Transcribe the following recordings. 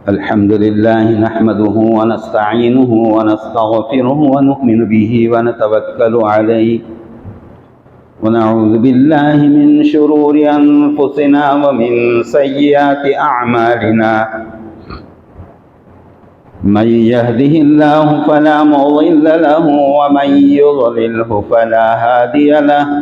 अल्हम्दुलिल्लाह नहमदुहु व नस्तईनुहु व नस्तगफिरुहु व नु'मिनु बिही व नतवक्कलु अलैहि व नऊज़ु बिल्लाहि मिन शुरूरि अनफुसिना व मिन सय्यिआति अअमालिना मन यहदिहिल्लाहु फला मुज़िल्ल लहु व मन युज़लिल्हु फला हादिय लहु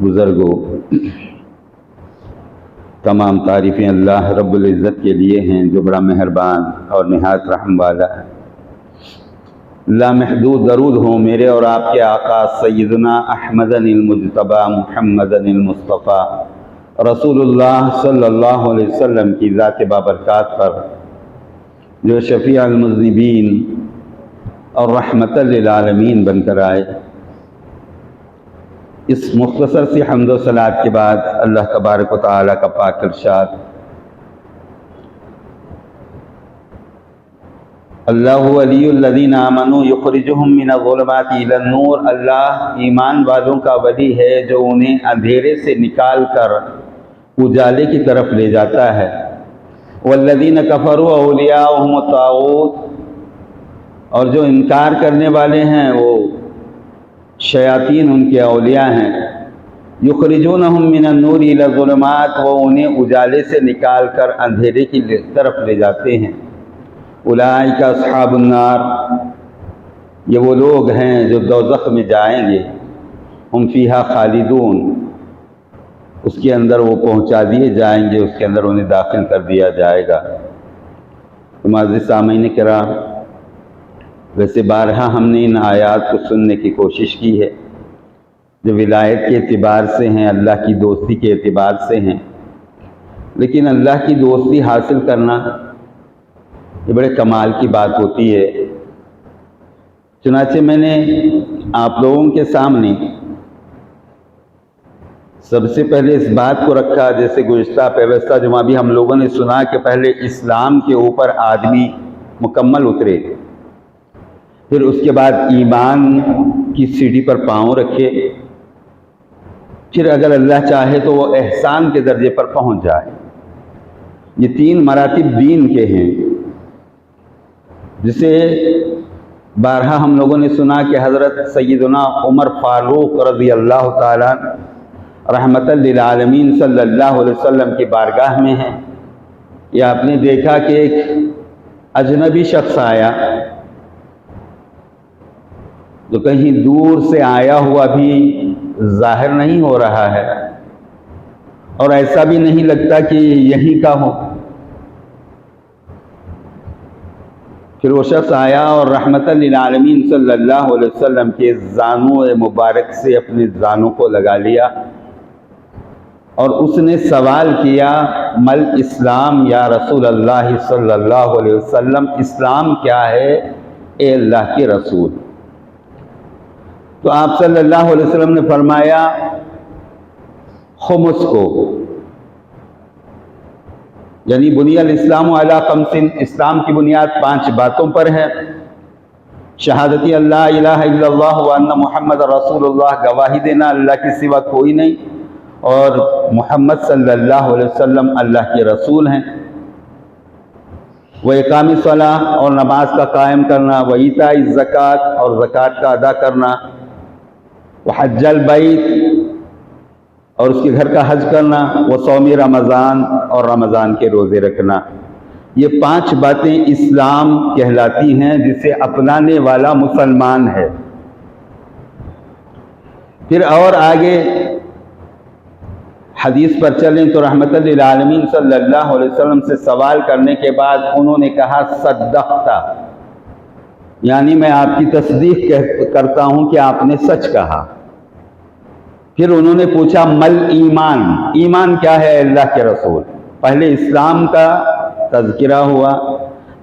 बुजुर्गों, तमाम तारीफ़ें अल्लाह रब्बुल इज़्ज़त के लिए हैं जो बड़ा मेहरबान और निहायत रहम वाला है। लामहदूद दरूद हो मेरे और आपके आका सय्यदना अहमदनिल मुज्तबा मुहम्मदनिल मुस्तफ़ा रसूलुल्लाह सल्लल्लाहु अलैहि वसल्लम की ज़ात बाबरकात पर, जो शफ़ीअल मुज़निबीन और रहमतल लिल आलमीन बनकर आए। इस मुख्तसर सी हम्द व सलात के बाद अल्लाह तबारक व तआला का पाक इरशाद, अल्लाहु वलियुल्लज़ीना आमनू युखरिजुहुम मिनज़्ज़ुलुमाति इलन-नूर। अल्लाह ईमान वालों का वली है जो उन्हें अंधेरे से निकाल कर उजाले की तरफ ले जाता है। वल्लज़ीना कफ़रू औलियाउहुमुत-ताग़ूत, और जो इनकार करने वाले हैं वो शयातीन उनके औलिया हैं। युखरिजूनहुम मिनन-नूर इला-ज़ुलुमात, वो उन्हें उजाले से निकाल कर अंधेरे की तरफ ले जाते हैं। उलाइका अस्हाबुन्नार, ये वो लोग हैं जो दोज़ख में जाएंगे। हम फ़ीहा खालिदून, उसके अंदर वो पहुंचा दिए जाएंगे, उसके अंदर उन्हें दाखिल कर दिया जाएगा। तो माज़िज़ सामीन किराम, वैसे बारहा हमने इन आयात को सुनने की कोशिश की है जो विलायत के एतबार से हैं, अल्लाह की दोस्ती के एतबार से हैं। लेकिन अल्लाह की दोस्ती हासिल करना ये बड़े कमाल की बात होती है। चुनाचे मैंने आप लोगों के सामने सबसे पहले इस बात को रखा, जैसे गुज़िश्ता पेवस्ता जुमा भी हम लोगों ने सुना कि पहले इस्लाम के ऊपर आदमी मुकम्मल उतरे, फिर उसके बाद ईमान की सीढ़ी पर पाँव रखे, फिर अगर अल्लाह चाहे तो वो एहसान के दर्जे पर पहुंच जाए। ये तीन मरातिब दीन के हैं, जिसे बारहा हम लोगों ने सुना कि हज़रत सय्यदना उमर फ़ारूक रज़ी अल्लाह ताला रहमतल लिल आलमीन सल्लल्लाहु अलैहि वसल्लम की बारगाह में है। या आपने देखा कि एक अजनबी शख्स आया जो कहीं दूर से आया हुआ भी जाहिर नहीं हो रहा है और ऐसा भी नहीं लगता कि यहीं का हो। फिर वो शख्स आया और रहमतल लिल आलमीन सल्लल्लाहु अलैहि वसल्लम के ज़ानू मुबारक से अपने ज़ानू को लगा लिया और उसने सवाल किया, मल इस्लाम या रसूल अल्लाह सल्लल्लाहु अलैहि वसल्लम, इस्लाम क्या है ए अल्लाह के रसूल। तो आप सल्लल्लाहु अलैहि वसल्लम ने फरमाया, खुमुस को, यानी बुनियल इस्लाम अला खमसिन, इस्लाम की बुनियाद 5 बातों पर है। शहादती अल्लाह इलाहा इल्लल्लाह व अन्ना मुहम्मद रसूलुल्लाह, गवाही देना अल्लाह के सिवा कोई नहीं और मोहम्मद सल्लल्लाहु अलैहि वसल्लम अल्लाह के रसूल हैं। व इकामी सलाह, और नमाज का कायम करना, व ईताई ज़कात, और ज़कात का अदा करना, व हज्जल बैत, और उसके घर का हज करना, व सौमी रमज़ान, और रमज़ान के रोज़े रखना। ये 5 बातें इस्लाम कहलाती हैं, जिसे अपनाने वाला मुसलमान है। फिर और आगे हदीस पर चलें तो रहमतल लिल आलमीन सल्लल्लाहु अलैहि वसल्लम से सवाल करने के बाद उन्होंने कहा, सद्दक़ता, यानी मैं आपकी तस्दीक करता हूं कि आपने सच कहा। फिर उन्होंने पूछा, मल ईमान, ईमान क्या है अल्लाह के रसूल। पहले इस्लाम का तज़किरा हुआ,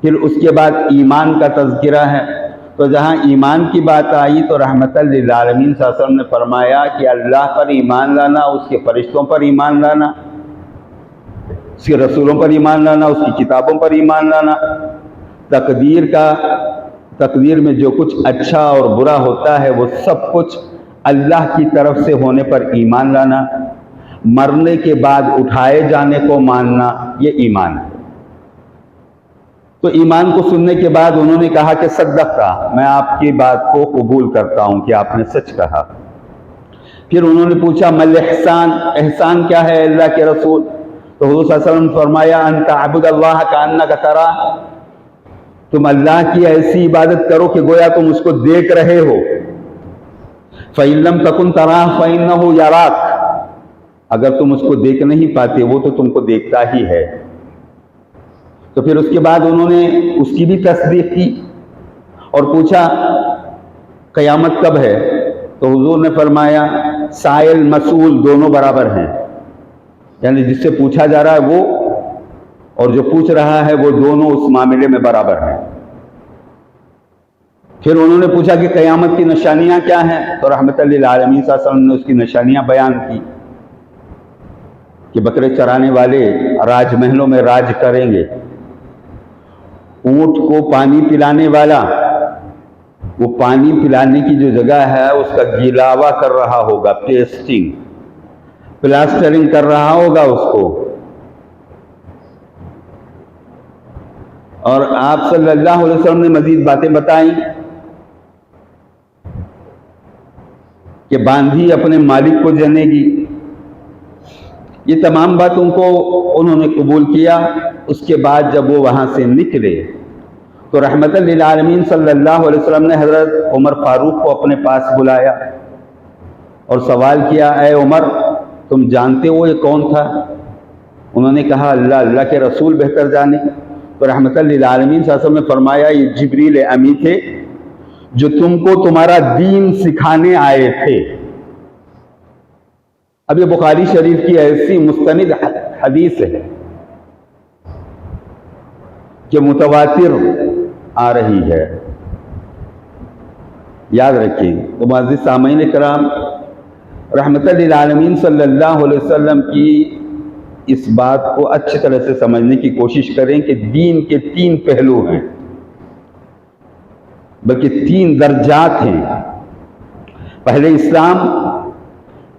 फिर उसके बाद ईमान का तज़किरा है। तो जहाँ ईमान की बात आई तो रहमतल लिल आलमीन सल्लल्लाहु अलैहि वसल्लम ने फरमाया कि अल्लाह पर ईमान लाना, उसके फरिश्तों पर ईमान लाना, उसके रसूलों पर ईमान लाना, उसकी किताबों पर ईमान लाना, तकदीर में जो कुछ अच्छा और बुरा होता है वो सब कुछ अल्लाह की तरफ से होने पर ईमान लाना, मरने के बाद उठाए जाने को मानना, ये ईमान है। तो ईमान को सुनने के बाद उन्होंने कहा कि सद्दक़ता, मैं आपकी बात को कबूल करता हूं कि आपने सच कहा। फिर उन्होंने पूछा, मल एहसान, एहसान क्या है अल्लाह के रसूल। तो हुज़ूर सल्लल्लाहु अलैहि वसल्लम ने फरमाया, अन तअबुदल्लाह कअन्नका तरा, तुम अल्लाह की ऐसी इबादत करो कि गोया तुम उसको देख रहे हो। फ़इन लम तकुन तराह फ़इन्नहु यराक, अगर तुम उसको देख नहीं पाते वो तो तुमको देखता ही है। तो फिर उसके बाद उन्होंने उसकी भी तस्दीक की और पूछा, क़यामत कब है। तो हुजूर ने फरमाया, साइल मसूल दोनों बराबर हैं, यानी जिससे पूछा जा रहा है वो और जो पूछ रहा है वो दोनों उस मामले में बराबर हैं। फिर उन्होंने पूछा कि क़यामत की निशानियां क्या हैं। तो रहमतल लिल आलमीन सल्लल्लाहु अलैहि वसल्लम ने उसकी निशानियां बयान की कि बकरे चराने वाले राजमहलों में राज करेंगे, ऊंट को पानी पिलाने वाला वो पानी पिलाने की जो जगह है उसका गिलावा कर रहा होगा, पेस्टिंग, प्लास्टरिंग कर रहा होगा उसको। और आप सल्लल्लाहु अलैहि वसल्लम ने मजीद बातें बताई कि बांधी अपने मालिक को जनेगी। ये तमाम बातों को उन्होंने कबूल किया। उसके बाद जब वो वहाँ से निकले तो रहमतल लिल आलमीन सल्लल्लाहु अलैहि वसल्लम ने हज़रत उमर फारूक को अपने पास बुलाया और सवाल किया, ए उमर, तुम जानते हो ये कौन था। उन्होंने कहा, अल्लाह, अल्लाह के रसूल बेहतर जाने। तो रहमतल लिल आलमीन सल्लल्लाहु अलैहि वसल्लम ने फरमाया, ये जिब्रील अमी थे जो तुमको तुम्हारा दीन सिखाने आए थे। अब ये बुखारी शरीफ की ऐसी मुस्तनिद हदीस है कि मुतवातिर आ रही है, याद रखिए। तो मुअज़्ज़िज़ सामईन किराम, रहमतल लिल आलमीन सल्लल्लाहु अलैहि वसल्लम की इस बात को अच्छी तरह से समझने की कोशिश करें कि दीन के 3 पहलू हैं, बल्कि 3 दर्जात हैं। पहले इस्लाम,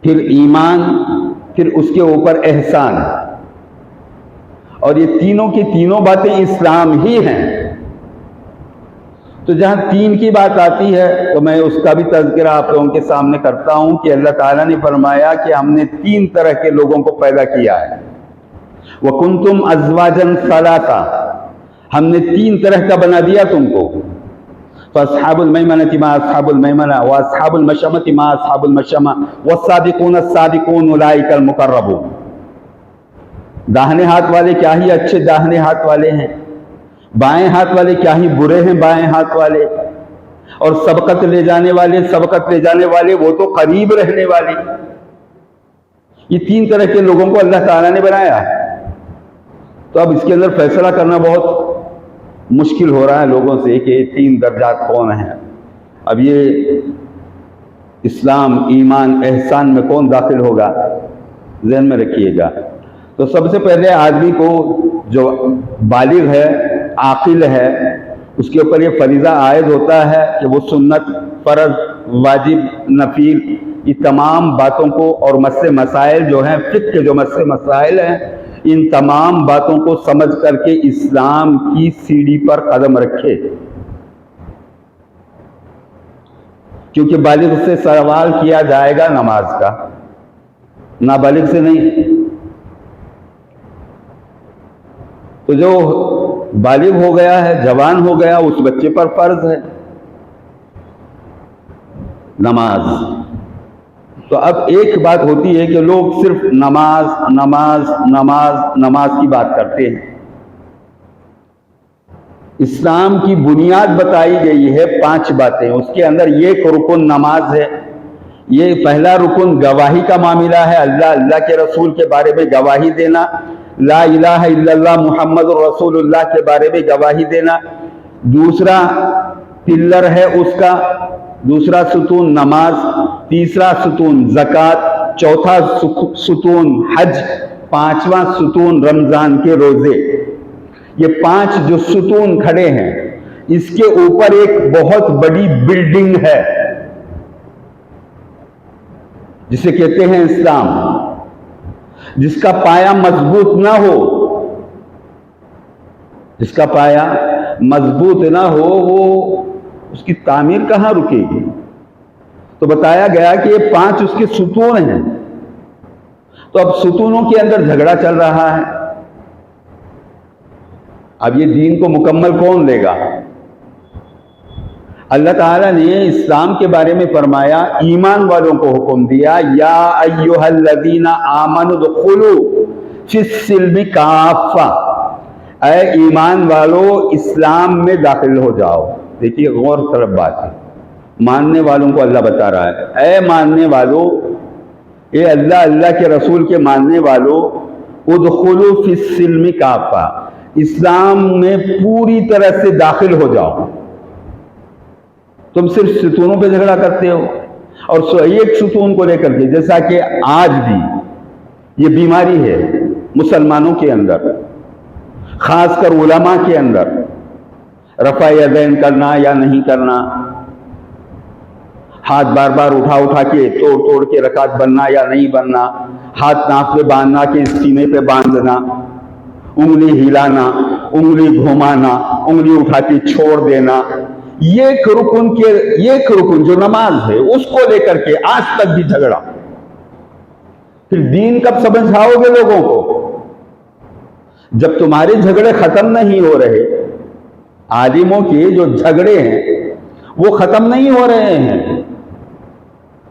फिर ईमान, फिर उसके ऊपर एहसान। और ये तीनों की तीनों बातें इस्लाम ही हैं। तो जहां 3 की बात आती है तो मैं उसका भी तज़किरा आप लोगों के सामने करता हूं कि अल्लाह ताला ने फरमाया कि हमने 3 तरह के लोगों को पैदा किया है। व कुंतुम अज़वाजन सलासा, हमने 3 तरह का बना दिया तुमको। फ़अस्हाबुल मैमनति मा अस्हाबुल मैमना व अस्हाबुल मशअमति मा अस्हाबुल मशअमा वस्साबिकून अस्साबिकून उलाइकल मुक़र्रबून। दाहिने हाथ वाले क्या ही अच्छे दाहिने हाथ वाले हैं, बाएं हाथ वाले क्या ही बुरे हैं बाएं हाथ वाले, और सबकत ले जाने वाले वो तो करीब रहने वाले। ये 3 तरह के लोगों को अल्लाह ताला ने बनाया। तो अब इसके अंदर फैसला करना बहुत मुश्किल हो रहा है लोगों से कि 3 दर्जात कौन है। अब ये इस्लाम, ईमान, एहसान में कौन दाखिल होगा, ज़हन में रखिएगा। तो सबसे पहले आदमी को जो बालिग है, आकिल है, उसके ऊपर ये फरीज़ा आयद होता है कि वो सुन्नत, फ़र्ज़, वाजिब, नफील, ये तमाम बातों को और मसले मसाइल जो हैं, फ़िक़्ह के जो मसले मसाइल हैं, इन तमाम बातों को समझ करके इस्लाम की सीढ़ी पर कदम रखे। क्योंकि बालिग से सवाल किया जाएगा नमाज का, नाबालिग से नहीं। तो जो बालिग हो गया है, जवान हो गया, उस बच्चे पर फर्ज है नमाज। तो अब एक बात होती है कि लोग सिर्फ नमाज नमाज नमाज नमाज की बात करते हैं। इस्लाम की बुनियाद बताई गई है 5 बातें, उसके अंदर एक रुकन नमाज है। ये पहला रुकन गवाही का मामला है, अल्लाह, अल्लाह के रसूल के बारे में गवाही देना, ला इलाहा इल्लल्लाह मुहम्मद रसूलुल्लाह के बारे में गवाही देना। दूसरा पिल्लर है उसका, दूसरा सुतून नमाज, तीसरा सुतून ज़कात, चौथा सुतून हज, 5वां सुतून रमज़ान के रोज़े। ये 5 जो सुतून खड़े हैं, इसके ऊपर एक बहुत बड़ी बिल्डिंग है जिसे कहते हैं इस्लाम। जिसका पाया मजबूत ना हो, जिसका पाया मजबूत ना हो, वो उसकी तामीर कहां रुकेगी। तो बताया गया कि ये 5 उसके सुतून हैं। तो अब सुतूनों के अंदर झगड़ा चल रहा है। अब ये दीन को मुकम्मल कौन लेगा। अल्लाह ताला ने इस्लाम के बारे में फरमाया, ईमान वालों को हुक्म दिया, या अय्युहल्लज़ीना आमनु दुखुलू फिस्सिल्मि काफ़ा, ऐ ईमान वालों इस्लाम में दाखिल हो जाओ। देखिए गौर तलब बात है, मानने वालों को अल्लाह बता रहा है, ऐ मानने वालों, ये अल्लाह, अल्लाह के रसूल के मानने वालों, उदखुलू फिस्सिल्मि काफ़ा, इस्लाम में पूरी तरह से दाखिल हो जाओ। तुम सिर्फ सुतूनों पे झगड़ा करते हो और एक सुतून को लेकर के, जैसा कि आज भी ये बीमारी है मुसलमानों के अंदर, खासकर उलमा के अंदर, रफ़ा यदैन करना या नहीं करना, हाथ बार बार उठा उठा के तोड़ तोड़ के रकात बनना या नहीं बनना, हाथ नाक पे बांधना के सीने पे बांधना, उंगली हिलाना, उंगली घुमाना, उंगली उठा के छोड़ देना, एक रुकन जो नमाज है उसको लेकर के आज तक भी झगड़ा। फिर दीन कब समझाओगे लोगों को, जब तुम्हारे झगड़े खत्म नहीं हो रहे। आलिमों के जो झगड़े हैं वो खत्म नहीं हो रहे हैं।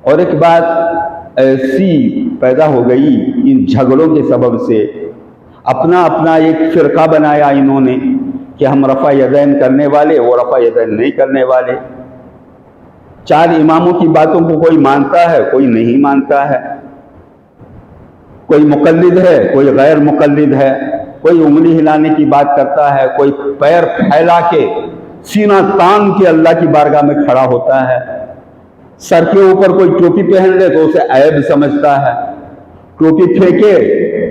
और एक बात ऐसी पैदा हो गई इन झगड़ों के सबब से, अपना अपना एक फिरका बनाया इन्होंने कि हम रफ़ा यदैन करने वाले, वो रफ़ा यदैन नहीं करने वाले। 4 इमामों की बातों को कोई मानता है, कोई नहीं मानता है, कोई मुकल्लिद है, कोई गैर मुकल्लिद है, कोई उंगली हिलाने की बात करता है, कोई पैर फैला के सीना तान के अल्लाह की बारगाह में खड़ा होता है, सर के ऊपर कोई टोपी पहन ले तो उसे ऐब समझता है, टोपी फेंके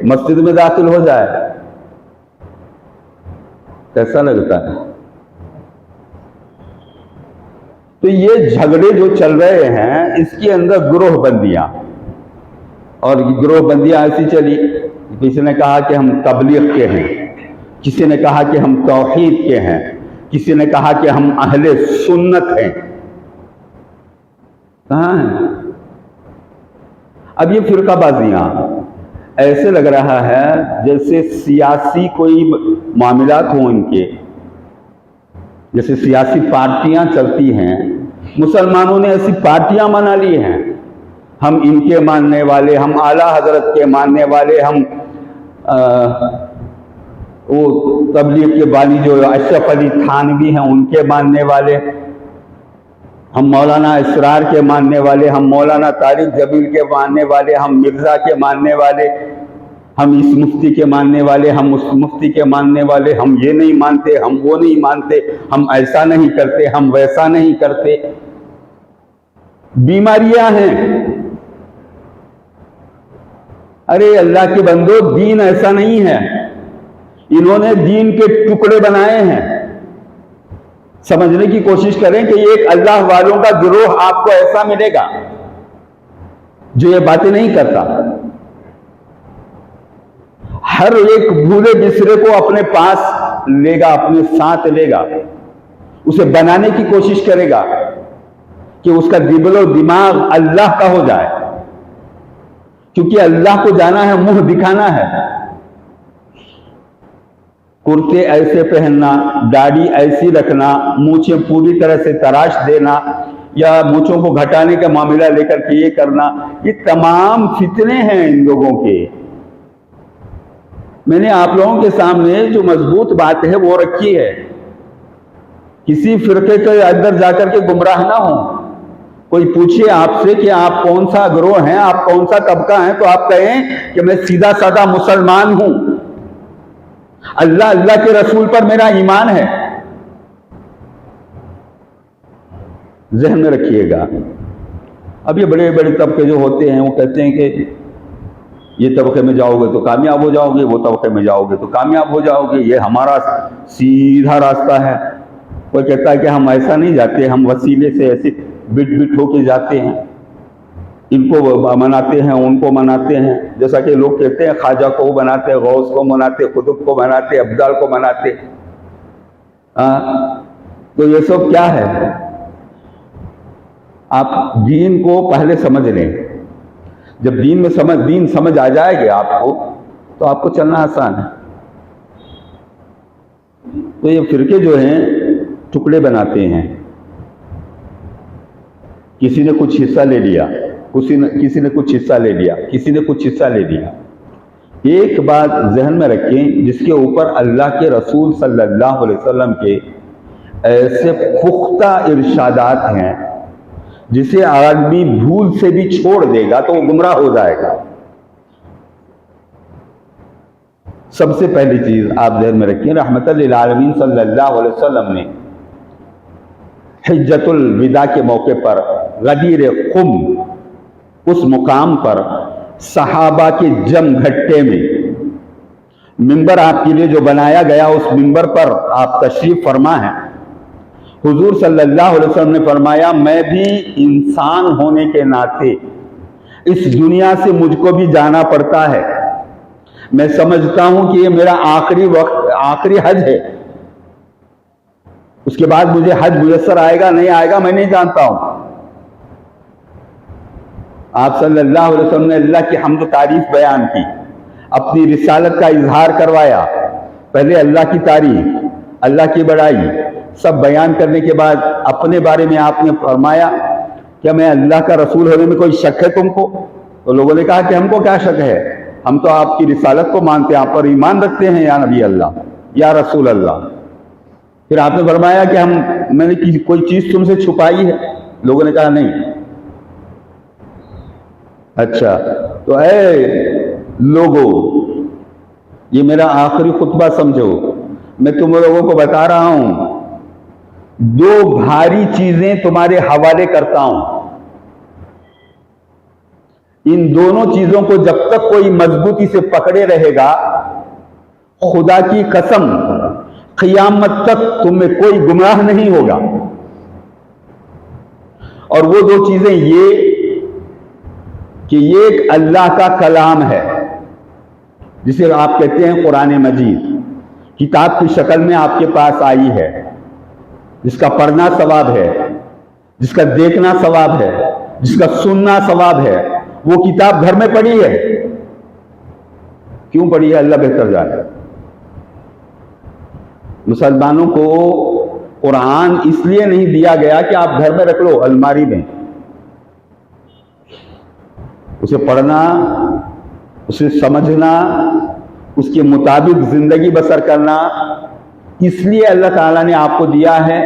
मस्जिद में दाखिल हो जाए। कैसा लगता है। तो ये झगड़े जो चल रहे हैं, इसके अंदर गिरोहबंदियां, और गिरोहबंदियां ऐसी चली, किसी ने कहा कि हम तबलीग के हैं, किसी ने कहा कि हम तौहीद के हैं, किसी ने कहा कि हम अहले सुन्नत हैं। कहाँ हैं अब ये फिरकाबाजियां। ऐसे लग रहा है जैसे सियासी कोई मामलात हो इनके, जैसे सियासी पार्टियां चलती हैं। मुसलमानों ने ऐसी पार्टियां बना ली हैं, हम इनके मानने वाले, हम आला हजरत के मानने वाले, हम वो तबलीग के बानी जो अशरफ अली थानवी हैं उनके मानने वाले, हम मौलाना इसरार के मानने वाले, हम मौलाना तारिक जमील के मानने वाले, हम मिर्ज़ा के मानने वाले, हम इस मुफ्ती के मानने वाले, हम उस मुफ्ती के मानने वाले, हम ये नहीं मानते, हम वो नहीं मानते, हम ऐसा नहीं करते, हम वैसा नहीं करते। बीमारियां हैं। अरे अल्लाह के बंदो, दीन ऐसा नहीं है। इन्होंने दीन के टुकड़े बनाए हैं। समझने की कोशिश करें कि एक अल्लाह वालों का गिरोह आपको ऐसा मिलेगा जो ये बातें नहीं करता। हर एक भूले बिसरे को अपने पास लेगा, अपने साथ लेगा, उसे बनाने की कोशिश करेगा कि उसका दिलो दिमाग अल्लाह का हो जाए, क्योंकि अल्लाह को जाना है, मुंह दिखाना है। कुर्ते ऐसे पहनना, दाढ़ी ऐसी रखना, मूछें पूरी तरह से तराश देना या मूछों को घटाने का मामला लेकर के ये करना, ये तमाम फितने हैं इन लोगों के। मैंने आप लोगों के सामने जो मजबूत बात है वो रखी है। किसी फिरके के अंदर जाकर के गुमराह ना हो। कोई पूछे आपसे कि आप कौन सा गिरोह हैं, आप कौन सा तबका हैं, तो आप कहें कि मैं सीधा साधा मुसलमान हूं, अल्लाह अल्लाह के रसूल पर मेरा ईमान है। जहन में रखिएगा। अब ये बड़े बड़े तबके जो होते हैं वो कहते हैं कि ये तबके में जाओगे तो कामयाब हो जाओगे, वो तबके में जाओगे तो कामयाब हो जाओगे, ये हमारा सीधा रास्ता है। कोई कहता है कि हम ऐसा नहीं जाते, हम वसीले से ऐसे बिट बिट होके जाते हैं, इनको मनाते हैं, उनको मनाते हैं। जैसा कि लोग कहते हैं ख्वाजा को बनाते, गौस को मनाते, कुतुब को मनाते, अब्दाल को मनाते। तो ये सब क्या है? आप दीन को पहले समझ लें। जब दीन समझ आ जाएगी आपको, तो आपको चलना आसान है। तो ये फिरके जो हैं टुकड़े बनाते हैं। किसी ने कुछ हिस्सा ले लिया, किसी ने कुछ हिस्सा ले लिया, किसी ने कुछ हिस्सा ले लिया। एक बात जहन में रखें, जिसके ऊपर अल्लाह के रसूल सल्लल्लाहु अलैहि वसल्लम के ऐसे पुख्ता इरशादात हैं, जिसे आदमी भूल से भी छोड़ देगा तो वो गुमराह हो जाएगा। सबसे पहली चीज आप ध्यान में रखिए, रहमतल लिल आलमीन सल्लल्लाहु अलैहि वसल्लम ने हिज्जतुल विदा के मौके पर गदीर खुम, उस मुकाम पर सहाबा के जम घट्टे में मिंबर आपके लिए जो बनाया गया, उस मिंबर पर आप तशरीफ फरमा है। हुजूर सल्लल्लाहु अलैहि वसल्लम ने फरमाया, मैं भी इंसान होने के नाते इस दुनिया से मुझको भी जाना पड़ता है। मैं समझता हूं कि ये मेरा आखिरी वक्त, आखिरी हज है। उसके बाद मुझे हज मुयस्सर आएगा नहीं आएगा मैं नहीं जानता हूं। आप सल्लल्लाहु अलैहि वसल्लम ने अल्लाह की हम्द तारीफ बयान की, अपनी रिसालत का इजहार करवाया। पहले अल्लाह की तारीफ, अल्लाह की बड़ाई सब बयान करने के बाद अपने बारे में आपने फरमाया, क्या मैं अल्लाह का रसूल होने में कोई शक है तुमको? तो लोगों ने कहा कि हमको क्या शक है, हम तो आपकी रिसालत को मानते हैं, आप पर ईमान रखते हैं या नबी अल्लाह, या रसूल अल्लाह। फिर आपने फरमाया कि मैंने कोई चीज तुमसे छुपाई है? लोगों ने कहा नहीं। अच्छा, तो लोगों, ये मेरा आखिरी खुतबा समझो, मैं तुम लोगों को बता रहा हूं, दो भारी चीजें तुम्हारे हवाले करता हूं। इन दोनों चीजों को जब तक कोई मजबूती से पकड़े रहेगा, खुदा की कसम क़ियामत तक तुम में कोई गुमराह नहीं होगा। और वो दो चीजें ये कि ये एक अल्लाह का कलाम है, जिसे आप कहते हैं कुरान मजीद, किताब की शक्ल में आपके पास आई है, जिसका पढ़ना सवाब है, जिसका देखना सवाब है, जिसका सुनना सवाब है। वो किताब घर में पड़ी है। क्यों पड़ी है अल्लाह बेहतर जाने। मुसलमानों को कुरान इसलिए नहीं दिया गया कि आप घर में रख लो अलमारी में, उसे पढ़ना, उसे समझना, उसके मुताबिक जिंदगी बसर करना, इसलिए अल्लाह ताला ने आपको दिया है।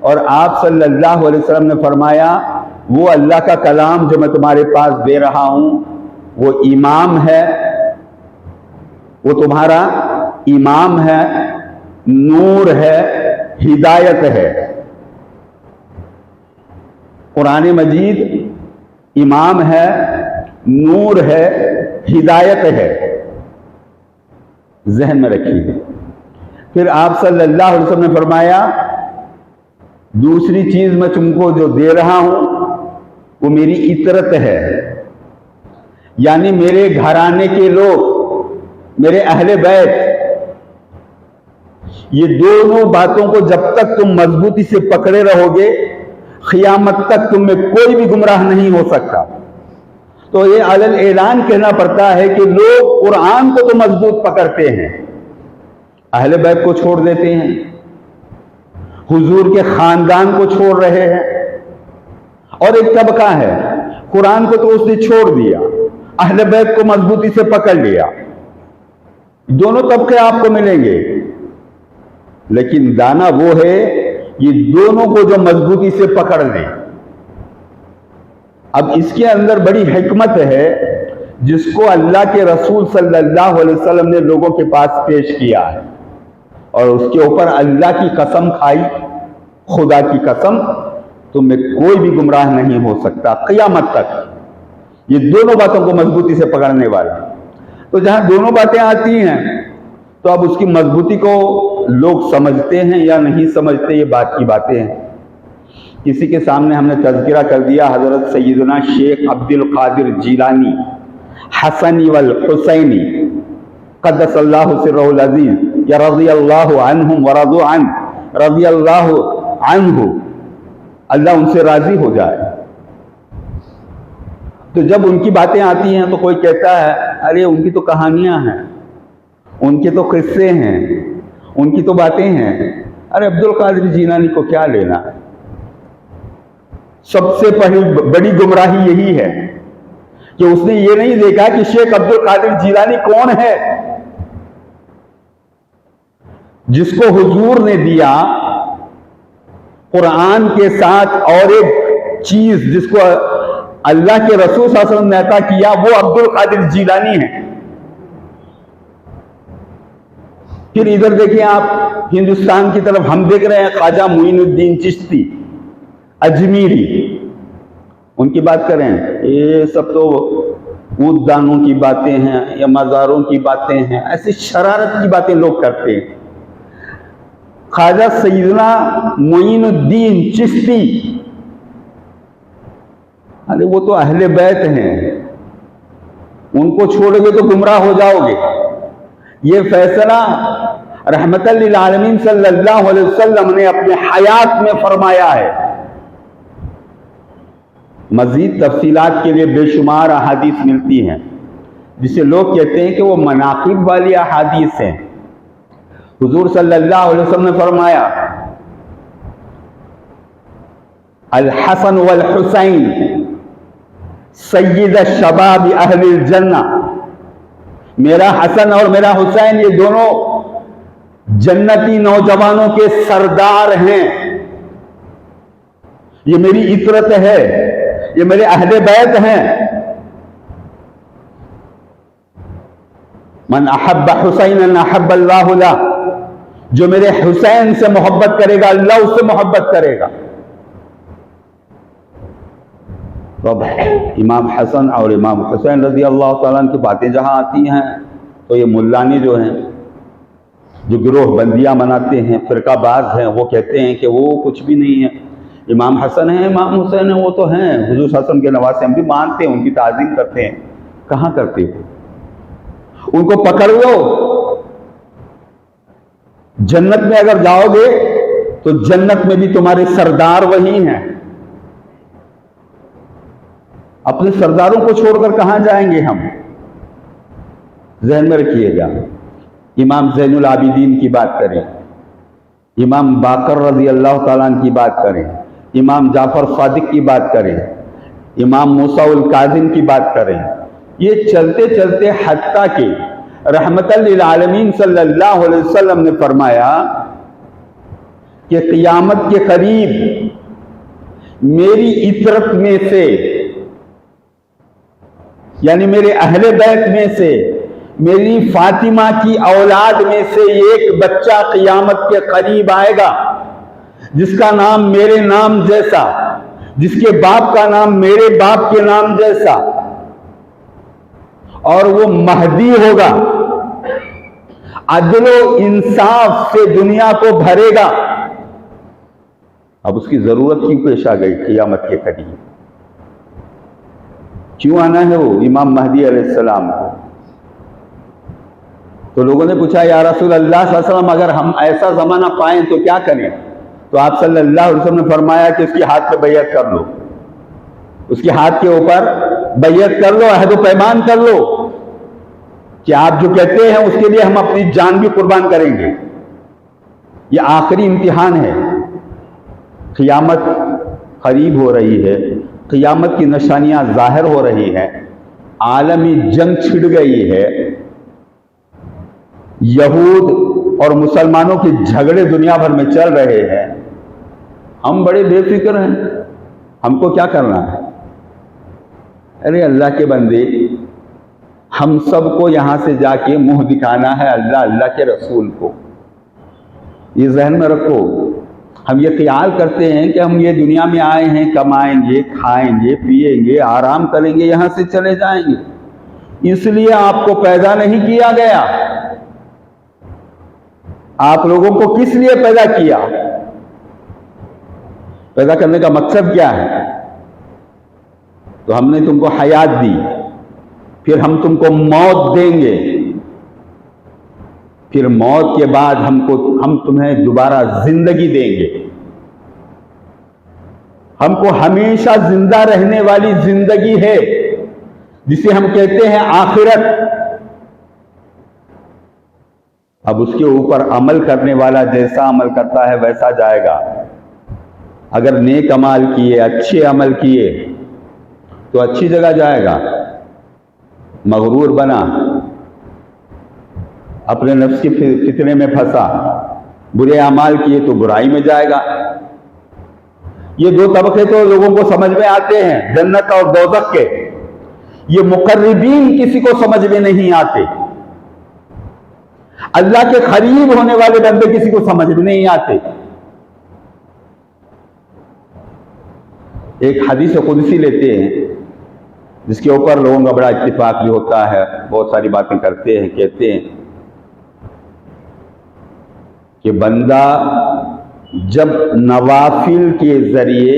और आप सल्लल्लाहु अलैहि वसल्लम ने फरमाया वो अल्लाह का कलाम जो मैं तुम्हारे पास दे रहा हूं वो इमाम है, वो तुम्हारा इमाम है, नूर है, हिदायत है। कुरान मजीद इमाम है, नूर है, हिदायत है, जहन में रखिए। फिर आप सल्लल्लाहु अलैहि वसल्लम ने फरमाया दूसरी चीज मैं तुमको जो दे रहा हूं वो मेरी इतरत है, यानी मेरे घराने के लोग, मेरे अहले बैत, ये दोनों बातों को जब तक तुम मजबूती से पकड़े रहोगे क़यामत तक तुम में कोई भी गुमराह नहीं हो सकता। तो ये अलल ऐलान कहना पड़ता है कि लोग कुरान को तो मजबूत पकड़ते हैं, अहले बैत को छोड़ देते हैं, हुजूर के खानदान को छोड़ रहे हैं, और एक तबका है कुरान को तो उसने छोड़ दिया, अहले बैत को मजबूती से पकड़ लिया। दोनों तबके आपको मिलेंगे, लेकिन दाना वो है ये दोनों को जो मजबूती से पकड़ ले। अब इसके अंदर बड़ी हिकमत है जिसको अल्लाह के रसूल सल्लल्लाहु अलैहि वसल्लम ने लोगों के पास पेश किया है, और उसके ऊपर अल्लाह की कसम खाई, खुदा की कसम, तुम में कोई भी गुमराह नहीं हो सकता क़यामत तक, ये दोनों बातों को मजबूती से पकड़ने वाला। तो जहां दोनों बातें आती हैं तो अब उसकी मजबूती को लोग समझते हैं या नहीं समझते, ये बात की बातें हैं। किसी के सामने हमने तज़किरा कर दिया हजरत सैयदना शेख अब्दुल कादिर जिलानी हसनी वल हुसैनी क़द्दसल्लाहु सिर्रहुल अज़ीज़ या रज़ियल्लाहु अन्हुम व रज़ू अन, रज़ियल्लाहु अन्हु, अल्लाह उनसे राजी हो जाए। तो जब उनकी बातें आती हैं तो कोई कहता है अरे उनकी तो कहानियां हैं, उनके तो किस्से हैं, उनकी तो बातें हैं, अरे अब्दुल कादिर जिलानी को क्या लेना। सबसे पहली बड़ी गुमराही यही है कि उसने ये नहीं देखा कि शेख अब्दुल कादिर जिलानी कौन है, जिसको हुजूर ने दिया कुरान के साथ और एक चीज जिसको अल्लाह के रसूल सल्लल्लाहु अलैहि वसल्लम ने अता किया, वो अब्दुल कादिर जिलानी है। फिर इधर देखिए आप हिंदुस्तान की तरफ हम देख रहे हैं ख्वाजा मोइनुद्दीन चिश्ती अजमीरी, उनकी बात करें, ये सब तो ऊददानों की बातें हैं या मज़ारों की बातें हैं, ऐसी शरारत की बातें लोग करते हैं। ख्वाजा सैयदना मोइनुद्दीन चिश्ती, अरे वो तो अहले बैत हैं, उनको छोड़ोगे तो गुमराह हो जाओगे। ये फैसला रहमतल लिल आलमीन सल्लल्लाहु अलैहि वसल्लम ने अपने हयात में फरमाया है। मजीद तफसीलात के लिए बेशुमार अहादीस मिलती हैं जिसे लोग कहते हैं कि वो मनाकिब वाली अहादीस हैं। हुजूर सल्लल्लाहु अलैहि वसल्लम ने फरमाया अल हसन वल हुसैन सय्यद शबाब अहलिल जन्ना, मेरा हसन और मेरा हुसैन ये दोनों जन्नती नौजवानों के सरदार हैं, ये मेरी इतरत है, ये मेरे अहले बैत हैं। मन अहब्ब हुसैनन अहब्बल्लाहु लह, जो मेरे हुसैन से मोहब्बत करेगा अल्लाह उससे मोहब्बत करेगा। तो इमाम हसन और इमाम हुसैन रज़ी अल्लाह ताला की बातें जहां आती हैं तो ये मुल्लानी जो हैं, जो गिरोह बंदियां मनाते हैं, फिरकाबाज हैं, वो कहते हैं कि वो कुछ भी नहीं है, इमाम हसन है, इमाम हुसैन है, वो तो हैं हुजूर सल्लल्लाहु अलैहि वसल्लम के नवासे, हम भी मानते हैं, उनकी ताज़ीम करते हैं। कहाँ करते हो? उनको पकड़ लो, जन्नत में अगर जाओगे तो जन्नत में भी तुम्हारे सरदार वही हैं। अपने सरदारों को छोड़कर कहां जाएंगे हम, जहन में रखिएगा। इमाम ज़ैनुल आबिदीन की बात करें, इमाम बाकर रज़ी अल्लाह ताला अन्हु की बात करें, इमाम जाफर सादिक की बात करें, इमाम मूसा उल काज़िम की बात करें, ये चलते चलते हत्ता के रहमतल लिल आलमीन सल्लल्लाहु अलैहि वसल्लम ने फरमाया कि क़ियामत के करीब मेरी इतरत में से, यानी मेरे अहले बैत में से, मेरी फातिमा की औलाद में से एक बच्चा क़ियामत के करीब आएगा, जिसका नाम मेरे नाम जैसा, जिसके बाप का नाम मेरे बाप के नाम जैसा, और वो महदी होगा, अदलो इंसाफ से दुनिया को भरेगा। अब उसकी जरूरत क्यों पेश आ गई क़ियामत के करीब? क्यों आना है वो इमाम महदी अलैहिस्सलाम को? तो लोगों ने पूछा, या रसूल अल्लाह सल्लल्लाहु अलैहि वसल्लम, अगर हम ऐसा जमाना पाएं तो क्या करें? तो आप सल्लल्लाहु अलैहि वसल्लम ने फरमाया कि उसके हाथ पे बैयत कर लो, उसके हाथ के ऊपर बैयत कर लो, अहद व पैमान कर लो कि आप जो कहते हैं उसके लिए हम अपनी जान भी कुर्बान करेंगे। ये आखिरी इम्तिहान है। क़ियामत करीब हो रही है, क़ियामत की निशानियां जाहिर हो रही हैं, आलमी जंग छिड़ गई है, यहूद और मुसलमानों के झगड़े दुनिया भर में चल रहे हैं। हम बड़े बेफिक्र हैं, हमको क्या करना है? अरे अल्लाह के बंदे, हम सबको यहां से जाके मुंह दिखाना है अल्लाह अल्लाह के रसूल को। ये जहन में रखो। हम ये ख्याल करते हैं कि हम ये दुनिया में आए हैं, कमाएंगे, खाएंगे, पिएंगे, आराम करेंगे, यहां से चले जाएंगे। इसलिए आपको पैदा नहीं किया गया। आप लोगों को किस लिए पैदा किया? पैदा करने का मकसद क्या है? तो हमने तुमको हयात दी, फिर हम तुमको मौत देंगे, फिर मौत के बाद हम तुम्हें दोबारा जिंदगी देंगे। हमको हमेशा जिंदा रहने वाली जिंदगी है, जिसे हम कहते हैं आखिरत। अब उसके ऊपर अमल करने वाला जैसा अमल करता है वैसा जाएगा। अगर नेक अमल किए, अच्छे अमल किए तो अच्छी जगह जाएगा। मगरूर बना, अपने नफ्स के फितने में फंसा, बुरे अमाल किए तो बुराई में जाएगा। ये दो तबके तो लोगों को समझ में आते हैं, जन्नत और दोज़ख के। ये मुकर्रबीन किसी को समझ में नहीं आते। अल्लाह के करीब होने वाले बंदे किसी को समझ में नहीं आते। एक हदीस कुदसी लेते हैं, जिसके ऊपर लोगों का बड़ा इत्तिफाक भी होता है, बहुत सारी बातें करते हैं, कहते हैं कि बंदा जब नवाफिल के जरिए,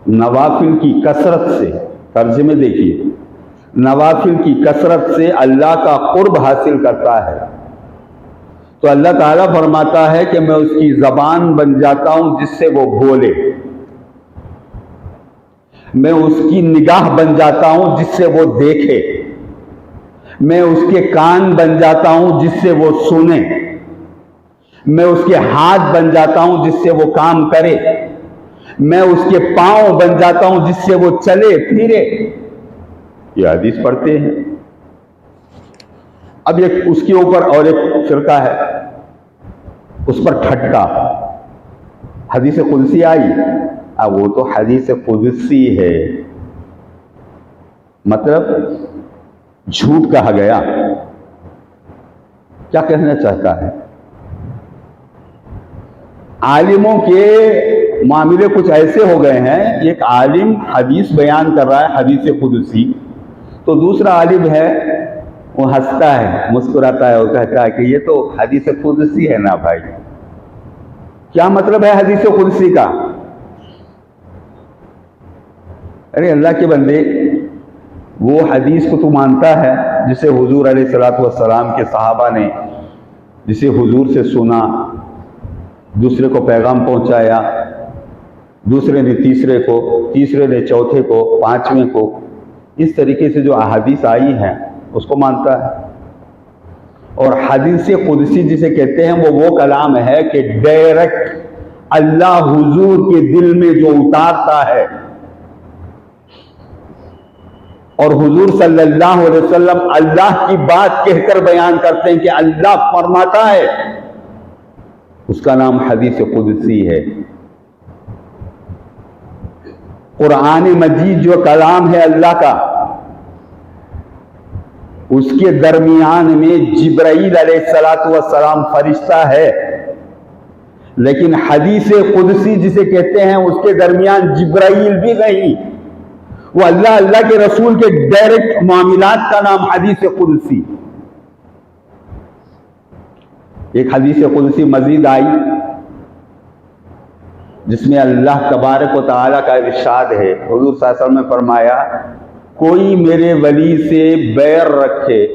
नवाफिल की कसरत से, तर्जुमे देखिए, नवाफिल की कसरत से अल्लाह का कुर्ब हासिल करता है, तो अल्लाह ताला फरमाता है कि मैं उसकी जबान बन जाता हूं जिससे वो बोले, मैं उसकी निगाह बन जाता हूं जिससे वो देखे, मैं उसके कान बन जाता हूं जिससे वो सुने, मैं उसके हाथ बन जाता हूं जिससे वो काम करे, मैं उसके पांव बन जाता हूं जिससे वो चले फिरे। ये हदीस पढ़ते हैं। अब एक उसके ऊपर और एक फिरका है, उस पर ठट्टा। हदीस कुदसी आई, अब वो तो हदीस कुदसी है, मतलब झूठ कहा गया। क्या कहना चाहता है? आलिमों के मामले कुछ ऐसे हो गए हैं, एक आलिम हदीस बयान कर रहा है, हदीस कुदसी, तो दूसरा आलिम है वो हंसता है, मुस्कुराता है, वो कहता है कि ये तो हदीस कुदसी है ना भाई। क्या मतलब है हदीस कुदसी का? अरे अल्लाह के बंदे, वो हदीस को तू मानता है जिसे हुजूर अलैहिस्सलातु वस्सलाम के सहाबा ने, जिसे हुजूर से सुना, दूसरे को पैगाम पहुंचाया, दूसरे ने तीसरे को, तीसरे ने चौथे को, पांचवें को, इस तरीके से जो अहादीस आई हैं उसको मानता है। और हदीस कुदसी जिसे कहते हैं वो कलाम है कि डायरेक्ट अल्लाह हुजूर के दिल में जो उतारता है, और हुजूर सल्लल्लाहु अलैहि वसल्लम अल्लाह की बात कहकर बयान करते हैं कि अल्लाह फरमाता है, उसका नाम हदीस कुदसी है। कुरान मजीद जो कलाम है अल्लाह का, उसके दरमियान में जिब्राईल अलैहिस्सलातु वस्सलाम फरिश्ता है, लेकिन हदीस कुदसी जिसे कहते हैं उसके दरमियान जिब्राईल भी नहीं, वो अल्लाह के रसूल के डायरेक्ट मामलात का नाम हदीस कुदसी। एक हदीस कुदसी मजीद आई जिसमें अल्लाह तबारक व तआला का इरशाद है, हुजूर सल्लल्लाहु अलैहि वसल्लम ने फरमाया, कोई मेरे वली से बैर रखे,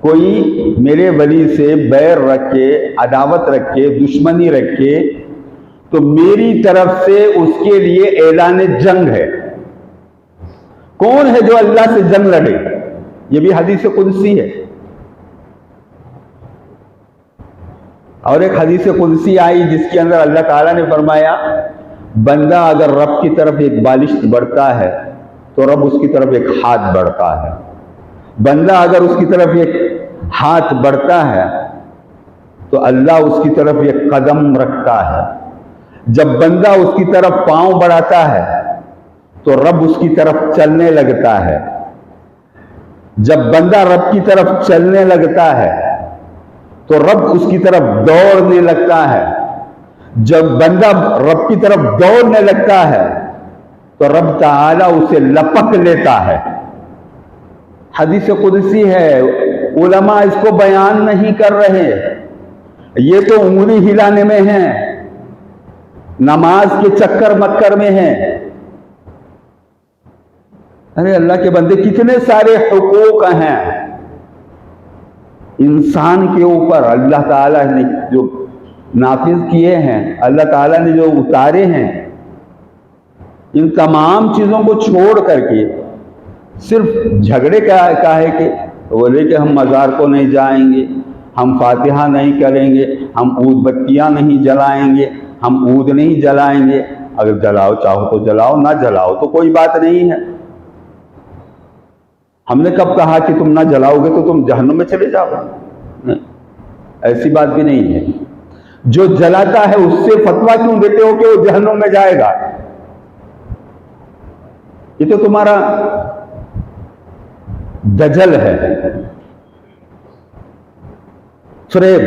कोई मेरे वली से बैर रखे, अदावत रखे, दुश्मनी रखे, तो मेरी तरफ से उसके लिए ऐलान जंग है। कौन है जो अल्लाह से जंग लड़े? ये भी हदीस कुदसी है। और एक हदीस कुदसी आई जिसके अंदर अल्लाह ताला ने फरमाया, बंदा अगर रब की तरफ एक बालिश बढ़ता है तो रब उसकी तरफ एक हाथ बढ़ता है, बंदा अगर उसकी तरफ एक हाथ बढ़ता है तो अल्लाह उसकी तरफ एक कदम रखता है, जब बंदा उसकी तरफ पांव बढ़ाता है तो रब उसकी तरफ चलने लगता है, जब बंदा रब की तरफ चलने लगता है तो रब उसकी तरफ दौड़ने लगता है, जब बंदा रब की तरफ दौड़ने लगता है तो रब ताला उसे लपक लेता है। हदीस कुदसी है, उलमा इसको बयान नहीं कर रहे, ये तो उंगली हिलाने में है, नमाज के चक्कर मक्कर में है। अरे अल्लाह के बंदे, कितने सारे हुकूक हैं इंसान के ऊपर अल्लाह ताला ने जो नाफिज किए हैं, अल्लाह ताला ने जो उतारे हैं, इन तमाम चीज़ों को छोड़ करके सिर्फ झगड़े का है कि बोले कि हम मज़ार को नहीं जाएंगे, हम फातिहा नहीं करेंगे, हम ऊद बत्तियाँ नहीं जलाएंगे, हम ऊद नहीं जलाएंगे। अगर जलाओ चाहो तो जलाओ, ना जलाओ तो कोई बात नहीं है। हमने कब कहा कि तुम ना जलाओगे तो तुम जहन्नुम में चले जाओ? नहीं, ऐसी बात भी नहीं है। जो जलाता है उससे फतवा क्यों देते हो कि वो जहन्नुम में जाएगा? ये तो तुम्हारा दजल है, फ्रेब।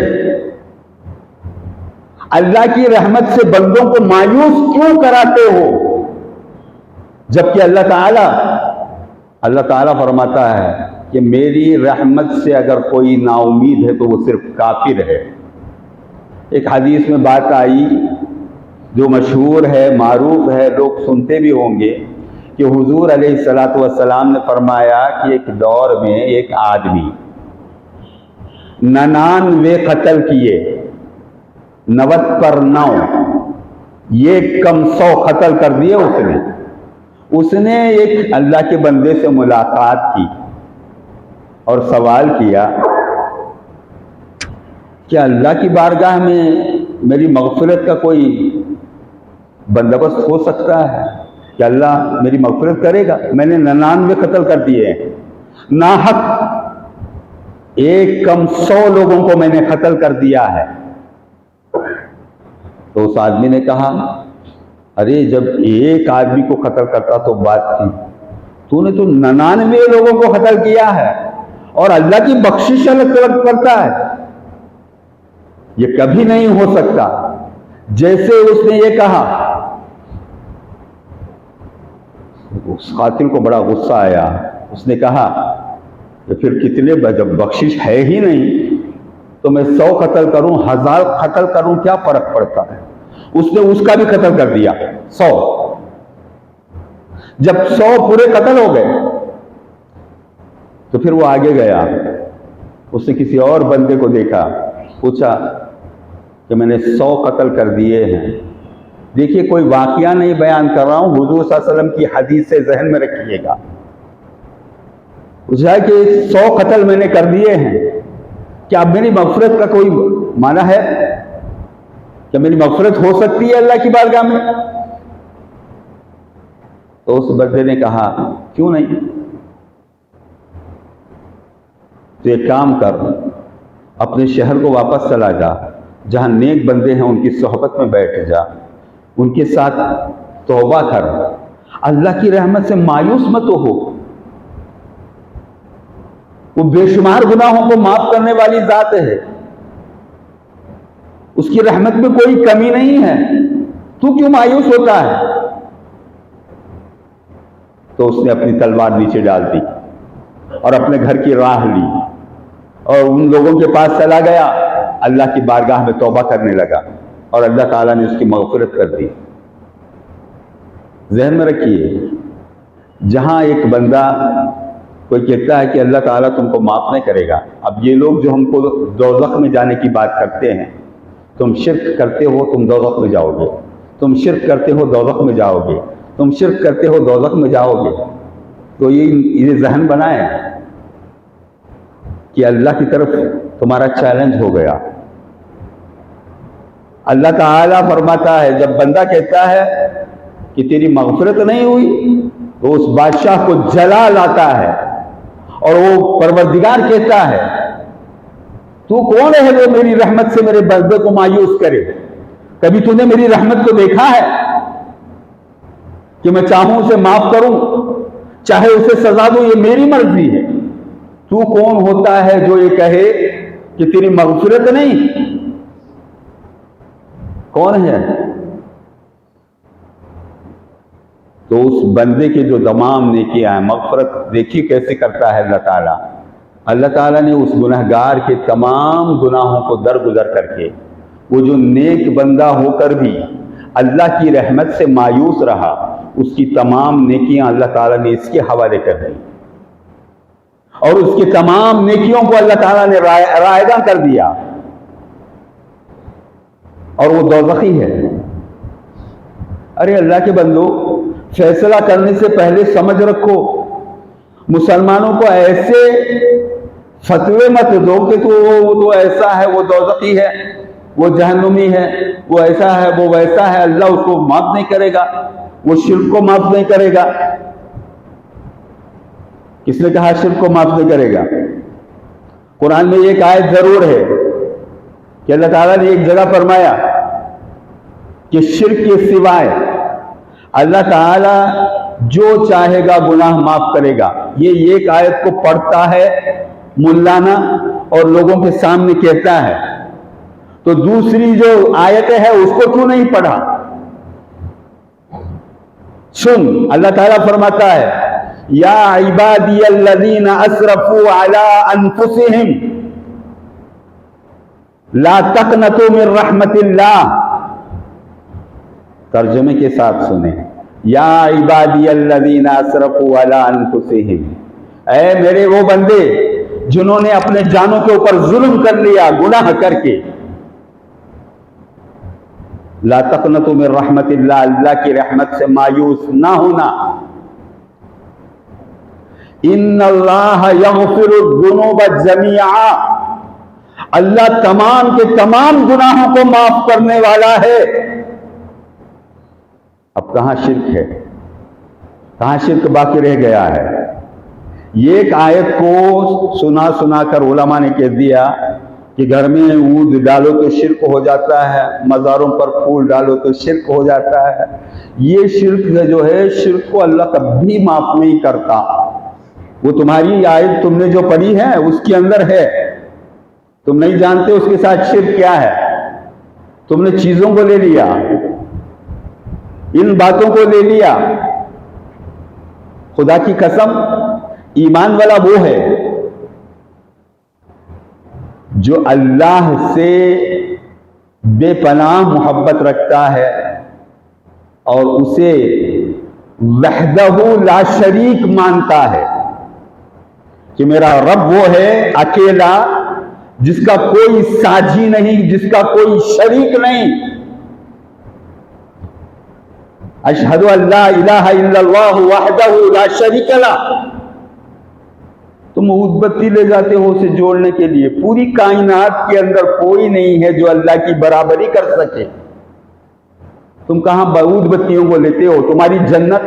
अल्लाह की रहमत से बंदों को मायूस क्यों कराते हो, जबकि अल्लाह ताला फरमाता है कि मेरी रहमत से अगर कोई नाउमीद है तो वो सिर्फ काफिर है। एक हदीस में बात आई जो मशहूर है, मारूफ है, लोग सुनते भी होंगे कि हुजूर अलैहिस्सलातु वस्सलाम ने फरमाया कि एक दौर में एक आदमी 99 कत्ल किए, 90 पर 9, ये कम 100 कत्ल कर दिए उसने एक अल्लाह के बंदे से मुलाकात की और सवाल किया कि अल्लाह की बारगाह में मेरी मग़फ़िरत का कोई बंदोबस्त हो सकता है कि अल्लाह मेरी मग़फ़िरत करेगा? मैंने 99 कत्ल कर दिए हैं, नाहक एक कम 100 लोगों को मैंने कत्ल कर दिया है। तो उस आदमी ने कहा, अरे जब एक आदमी को कत्ल करता तो बात थी, तूने तो 99 लोगों को कत्ल किया है और अल्लाह की बख्शिश अलग करता है। ये कभी नहीं हो सकता। जैसे उसने ये कहा, उस कातिल को बड़ा गुस्सा आया। उसने कहा कि फिर कितने, जब बख्शिश है ही नहीं तो मैं 100 कत्ल करूं, 1000 कत्ल करूं, क्या फर्क पड़ता है? उसने उसका भी कत्ल कर दिया 100। जब 100 पूरे कत्ल हो गए तो फिर वो आगे गया, उसने किसी और बंदे को देखा, पूछा कि मैंने 100 कत्ल कर दिए हैं। देखिए, कोई वाकया नहीं बयान कर रहा हूं, हुजूर सल्लल्लाहु अलैहि वसल्लम की हदीस से जहन में रखिएगा। पूछा कि 100 कत्ल मैंने कर दिए हैं, क्या अब मेरी मग़फ़िरत का कोई माना है? क्या मेरी मग़फ़िरत हो सकती है अल्लाह की बारगाह में? तो उस बंदे ने कहा, क्यों नहीं, तो एक काम कर, अपने शहर को वापस चला जा, जहां नेक बंदे हैं उनकी सोहबत में बैठ जा, उनके साथ तौबा कर। अल्लाह की रहमत से मायूस मत हो। वो बेशुमार गुनाहों को माफ करने वाली जात है, उसकी रहमत में कोई कमी नहीं है। तू क्यों मायूस होता है? तो उसने अपनी तलवार नीचे डाल दी और अपने घर की राह ली और उन लोगों के पास चला गया, अल्लाह की बारगाह में तौबा करने लगा और अल्लाह ताला ने उसकी मग़फ़िरत कर दी। ज़हन में रखिए, जहां एक बंदा कोई कहता है कि अल्लाह ताला तुमको माफ नहीं करेगा, अब ये लोग जो हमको दोज़ख में जाने की बात करते हैं, तुम शिर्क करते हो तुम दोज़ख में जाओगे, तुम शिर्क करते हो दोज़ख में जाओगे, तुम शिर्क करते हो दोज़ख में जाओगे, तो ये ज़हन बनाए कि अल्लाह की तरफ तुम्हारा चैलेंज हो गया। अल्लाह ताला फरमाता है, जब बंदा कहता है कि तेरी मग़फ़िरत नहीं हुई, तो उस बादशाह को जलाल आता है और वो परवरदिगार कहता है, तू कौन है जो मेरी रहमत से मेरे बंदे को मायूस करे? कभी तूने मेरी रहमत को देखा है कि मैं चाहूं उसे माफ करूं, चाहे उसे सजा दूं, ये मेरी मर्जी है। तू कौन होता है जो ये कहे कि तेरी मग़फ़िरत नहीं? कौन है? तो उस बंदे के जो तमाम नेकियां हैं, मग़फ़िरत देखिए कैसे करता है अल्लाह ताला। अल्लाह ताला ने उस गुनहगार के तमाम गुनाहों को दरगुजर करके, वो जो नेक बंदा होकर भी अल्लाह की रहमत से मायूस रहा, उसकी तमाम नेकियां अल्लाह ताला ने इसके हवाले कर दी और उसकी तमाम नेकियों को अल्लाह ताला ने रायगा कर दिया और वो दोज़खी है। अरे अल्लाह के बंदो, फैसला करने से पहले समझ रखो। मुसलमानों को ऐसे फतवे मत दो कि तो ऐसा है, वो दोज़खी है, वो जहन्नुमी है, वो ऐसा है, वो वैसा है, अल्लाह उसको माफ नहीं करेगा, वो शिर्क को माफ नहीं करेगा। किसने कहा शिर्क को माफ नहीं करेगा? कुरान में एक आयत जरूर है कि अल्लाह ताला ने एक जगह फरमाया कि शिर्क के सिवाय अल्लाह ताला जो चाहेगा गुनाह माफ करेगा। ये एक आयत को पढ़ता है मुल्लाना और लोगों के सामने कहता है, तो दूसरी जो आयत है उसको क्यों नहीं पढ़ा? सुन, अल्लाह ताला फरमाता है, या इबादियल्लज़ीना अस्रफू अला अनफुसिहिम ला तक़नतू मिन रहमतिल्लाह। तर्जुमे के साथ सुने, या इबादियल्लज़ीना अस्रफू अला अनफुसिहिम, ऐ मेरे वो बंदे जिन्होंने अपने जानों के ऊपर जुल्म कर लिया गुनाह करके, ला तक़नतू मिन रहमतिल्लाह, अल्लाह की रहमत से मायूस ना होना। इन्नल्लाह यग़फ़िरुज़्ज़ुनूब जमीआ, अल्लाह तमाम के तमाम गुनाहों को माफ करने वाला है। अब कहां शिर्क है? कहां शिर्क बाकी रह गया है? ये एक आयत को सुना सुना कर उलमा ने कह दिया कि घर में ऊद डालो तो शिर्क हो जाता है, मज़ारों पर फूल डालो तो शिर्क हो जाता है। ये शिर्क जो है, शिर्क को अल्लाह कभी माफ नहीं करता। वो तुम्हारी आयत तुमने जो पढ़ी है उसके अंदर है, तुम नहीं जानते उसके साथ शिर्क क्या है। तुमने चीजों को ले लिया, इन बातों को ले लिया। खुदा की कसम, ईमान वाला वो है जो अल्लाह से बेपनाह मोहब्बत रखता है और उसे वहदहू ला शरीक मानता है कि मेरा रब वो है अकेला, जिसका कोई साझी नहीं, जिसका कोई शरीक नहीं। अशहदु अल्ला इलाहा इल्लल्लाहु वहदहू ला शरीक लह। तुम उद्बत्ती ले जाते हो उसे जोड़ने के लिए। पूरी कायनात के अंदर कोई नहीं है जो अल्लाह की बराबरी कर सके। तुम कहां उद्बत्तियों को लेते हो? तुम्हारी जन्नत,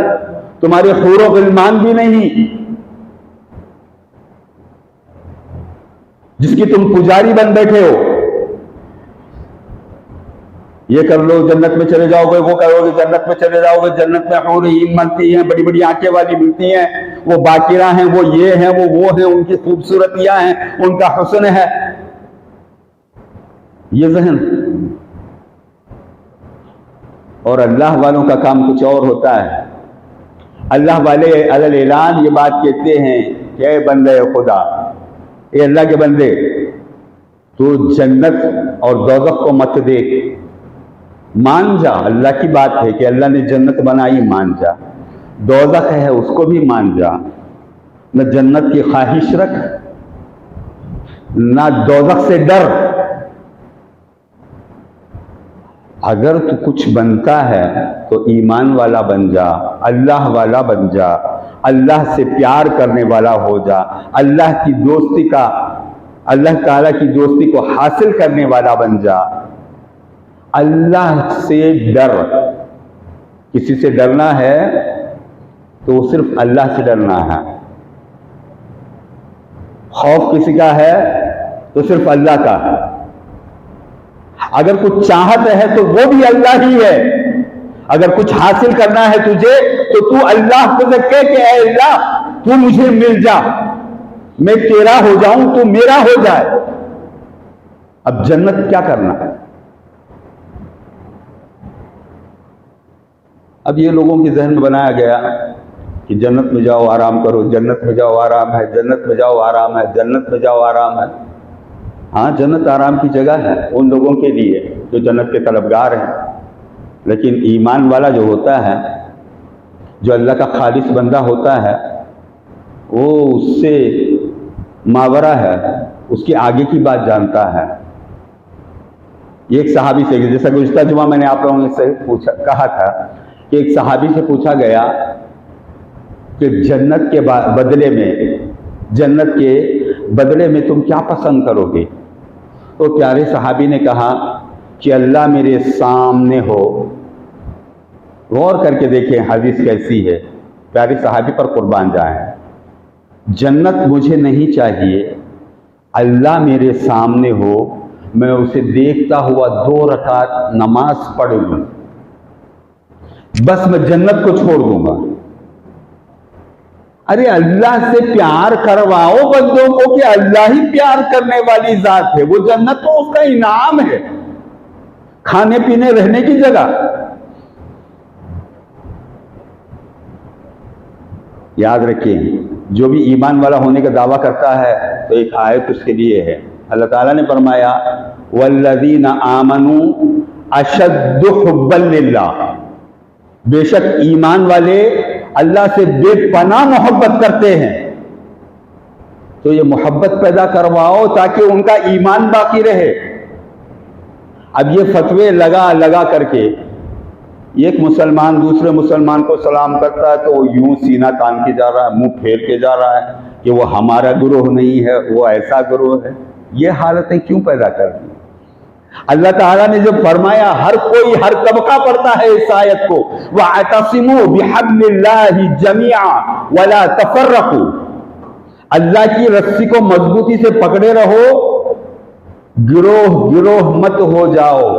तुम्हारे हूर व ग़िलमान भी नहीं, जिसकी तुम पुजारी बन बैठे हो। ये कर लो जन्नत में चले जाओगे, वो करोगे जन्नत में चले जाओगे, जन्नत में हूर ईन मिलती हैं, बड़ी बड़ी आंखें वाली मिलती हैं, वो बाकिरा हैं, वो ये हैं, वो हैं, उनकी खूबसूरतियां हैं, उनका हुस्न है। ये जहन। और अल्लाह वालों का काम कुछ और होता है। अल्लाह वाले अलल ऐलान ये बात कहते हैं कि ऐ बंदे खुदा, ये अल्लाह के बंदे, तो जन्नत और दोज़ख को मत देख, मान जा। अल्लाह की बात है कि अल्लाह ने जन्नत बनाई, मान जा। दोज़ख है उसको भी मान जा। न जन्नत की ख्वाहिश रख, ना दोज़ख से डर। अगर तू कुछ बनता है तो ईमान वाला बन जा, अल्लाह वाला बन जा, अल्लाह से प्यार करने वाला हो जा, अल्लाह की दोस्ती का, अल्लाह ताला की दोस्ती को हासिल करने वाला बन जा। अल्लाह से डर। किसी से डरना है तो सिर्फ अल्लाह से डरना है। खौफ किसी का है तो सिर्फ अल्लाह का है। अगर कुछ चाहत है तो वो भी अल्लाह ही है। अगर कुछ हासिल करना है तुझे तो तू अल्लाह को कह के ऐ अल्लाह तू मुझे मिल जा, मैं तेरा हो जाऊं, तू मेरा हो जाए। अब जन्नत क्या करना है? अब ये लोगों के जहन में बनाया गया कि जन्नत में जाओ आराम करो, जन्नत में जाओ आराम है, जन्नत में जाओ आराम है, जन्नत में जाओ आराम है। हाँ, जन्नत आराम की जगह है उन लोगों के लिए जो जन्नत के तलबगार हैं। लेकिन ईमान वाला जो होता है, जो अल्लाह का खालिस बंदा होता है, वो उससे मावरा है, उसके आगे की बात जानता है। एक सहाबी से, जैसा गुज़िश्ता जुमा मैंने आप लोगों से कहा था कि एक सहाबी से पूछा गया कि जन्नत के बदले में, जन्नत के बदले में तुम क्या पसंद करोगे? तो प्यारे सहाबी ने कहा कि अल्लाह मेरे सामने हो। गौर करके देखें हदीस कैसी है, प्यारे सहाबी पर कुर्बान जाए। जन्नत मुझे नहीं चाहिए, अल्लाह मेरे सामने हो, मैं उसे देखता हुआ 2 रकात नमाज पढ़ लूं, बस मैं जन्नत को छोड़ दूंगा। अरे अल्लाह से प्यार करवाओ बंदों को कि अल्लाह ही प्यार करने वाली जात है। वो जन्नत तो उसका इनाम है, खाने पीने रहने की जगह। याद रखिए, जो भी ईमान वाला होने का दावा करता है तो एक आयत उसके लिए है। अल्लाह ताला ने फरमाया वल्लज़ीना आमनू अशद्दु हुब्बन लिल्लाह, बेशक ईमान वाले अल्लाह से बेपनाह मोहब्बत करते हैं। तो ये मोहब्बत पैदा करवाओ ताकि उनका ईमान बाकी रहे। अब ये फतवे लगा लगा करके एक मुसलमान दूसरे मुसलमान को सलाम करता है तो वो यूं सीना तान के जा रहा है, मुंह फेर के जा रहा है कि वो हमारा गुरूह नहीं है, वो ऐसा गुरूह है। ये हालतें क्यों पैदा कर दी? अल्लाह ताला ने जब फरमाया, हर कोई हर तबका पढ़ता है इस आयत को, वअतसिमू बिहब्लिल्लाहि जमीआ वला तफर्रकू, अल्लाह की रस्सी को मजबूती से पकड़े रहो, गिरोह गिरोह मत हो जाओ,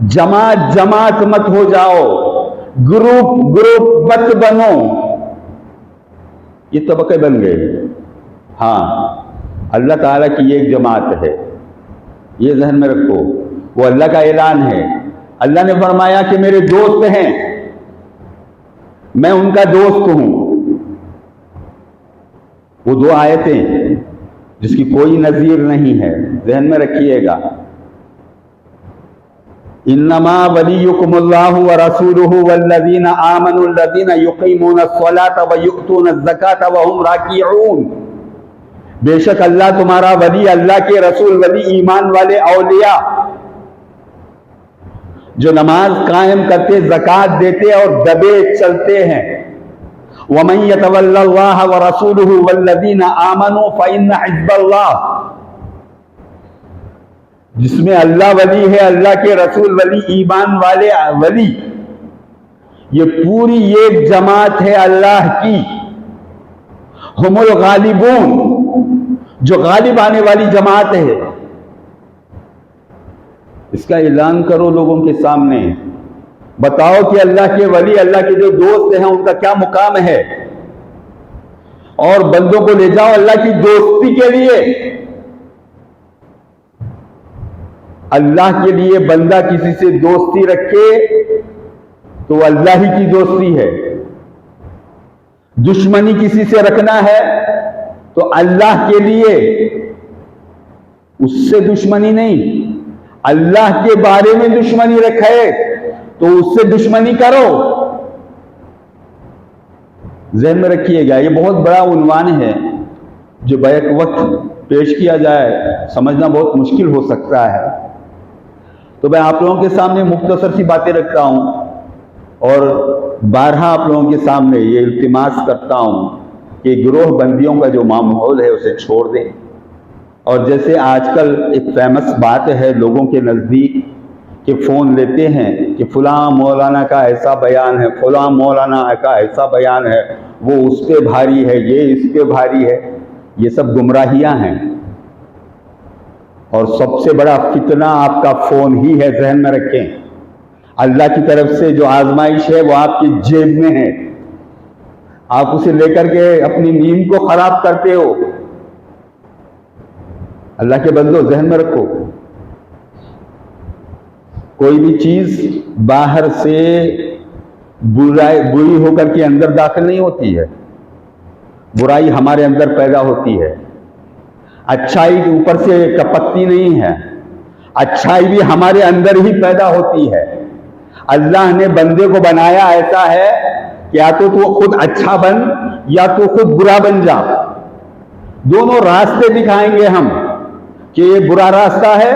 जमात जमात मत हो जाओ, ग्रुप ग्रुप मत बनो। ये तबके बन गए। हाँ, अल्लाह ताला की एक जमात है, ये ज़हन में रखो। वो अल्लाह का ऐलान है। अल्लाह ने फरमाया कि मेरे दोस्त हैं, मैं उनका दोस्त हूं। वो 2 आयतें जिसकी कोई नज़ीर नहीं है, ज़हन में रखिएगा। इन्नमा वलियुकुमुल्लाहु व रसूलुहु वल्लज़ीना आमनु अल्लज़ीना युक़ीमूनस्सलाता व युअतूनज़्ज़काता व हुम राकिऊन, बेशक अल्लाह तुम्हारा वली, अल्लाह के रसूल वली, ईमान वाले औलिया जो नमाज कायम करते, ज़कात देते और दबे चलते हैं। वमन यतवल्लल्लाह व रसूलुहु वल्लज़ीना आमनु फ़इन्न हिज़्बल्लाह, जिसमें अल्लाह वली है, अल्लाह के रसूल वली, ईमान वाले वली, ये पूरी एक जमात है अल्लाह की। हुमुल गालिबून, जो गालिब आने वाली जमात है। इसका ऐलान करो लोगों के सामने, बताओ कि अल्लाह के वली, अल्लाह के जो दोस्त हैं उनका क्या मुकाम है, और बंदों को ले जाओ अल्लाह की दोस्ती के लिए। अल्लाह के लिए बंदा किसी से दोस्ती रखे तो अल्लाह ही की दोस्ती है। दुश्मनी किसी से रखना है तो अल्लाह के लिए, उससे दुश्मनी नहीं। अल्लाह के बारे में दुश्मनी रखे तो उससे दुश्मनी करो। ज़हन में रखिएगा, ये बहुत बड़ा उन्वान है जो बैक वक्त पेश किया जाए समझना बहुत मुश्किल हो सकता है। तो मैं आप लोगों के सामने मुख्तसर सी बातें रखता हूं और बारहा आप लोगों के सामने ये इल्तिमास करता हूं कि गिरोह बंदियों का जो माहौल है उसे छोड़ दें। और जैसे आजकल एक फेमस बात है लोगों के नज़दीक कि फ़ोन लेते हैं कि फ़लाँ मौलाना का ऐसा बयान है, फ़लाँ मौलाना का ऐसा बयान है, वो उस पे भारी है, ये इस पे भारी है। ये सब गुमराहियाँ हैं और सबसे बड़ा फितना आपका फ़ोन ही है, जहन में रखें। अल्लाह की तरफ से जो आजमाइश है वो आपकी जेब में है, आप उसे लेकर के अपनी नींद को खराब करते हो। अल्लाह के बंदो जहन में रखो, कोई भी चीज बाहर से बुरी होकर के अंदर दाखिल नहीं होती है। बुराई हमारे अंदर पैदा होती है। अच्छाई के ऊपर से टपकती नहीं है, अच्छाई भी हमारे अंदर ही पैदा होती है। अल्लाह ने बंदे को बनाया ऐसा है कि या तो तू खुद अच्छा बन या तो खुद बुरा बन जा। दोनों रास्ते दिखाएंगे हम कि ये बुरा रास्ता है,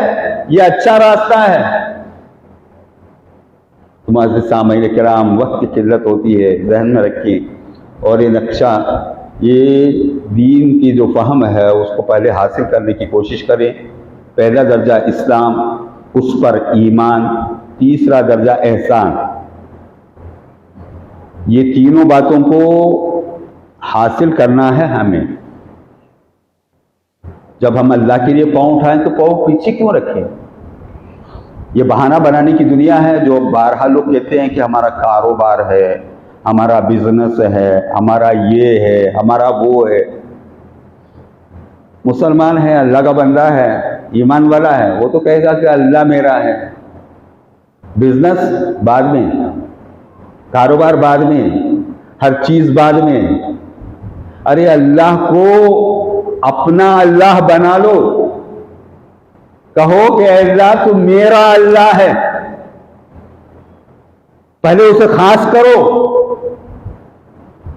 ये अच्छा रास्ता है। तुम्हारे सामने किराम, वक्त की किल्लत होती है, ज़हन में रखिए। और ये नक्शा, ये दीन की जो फहम है उसको पहले हासिल करने की कोशिश करें। पहला दर्जा इस्लाम, उस पर ईमान, तीसरा दर्जा एहसान। ये तीनों बातों को हासिल करना है हमें। जब हम अल्लाह के लिए पाँव उठाएं तो पाँव पीछे क्यों रखें? ये बहाना बनाने की दुनिया है जो बारहा लोग कहते हैं कि हमारा कारोबार है, हमारा बिजनेस है, हमारा ये है, हमारा वो है। मुसलमान है, अल्लाह का बंदा है, ईमान वाला है, वो तो कहेगा कि अल्लाह मेरा है। बिजनेस बाद में, कारोबार बाद में, हर चीज बाद में। अरे अल्लाह को अपना अल्लाह बना लो। कहो कि अल्लाह तो मेरा अल्लाह है, पहले उसे खास करो,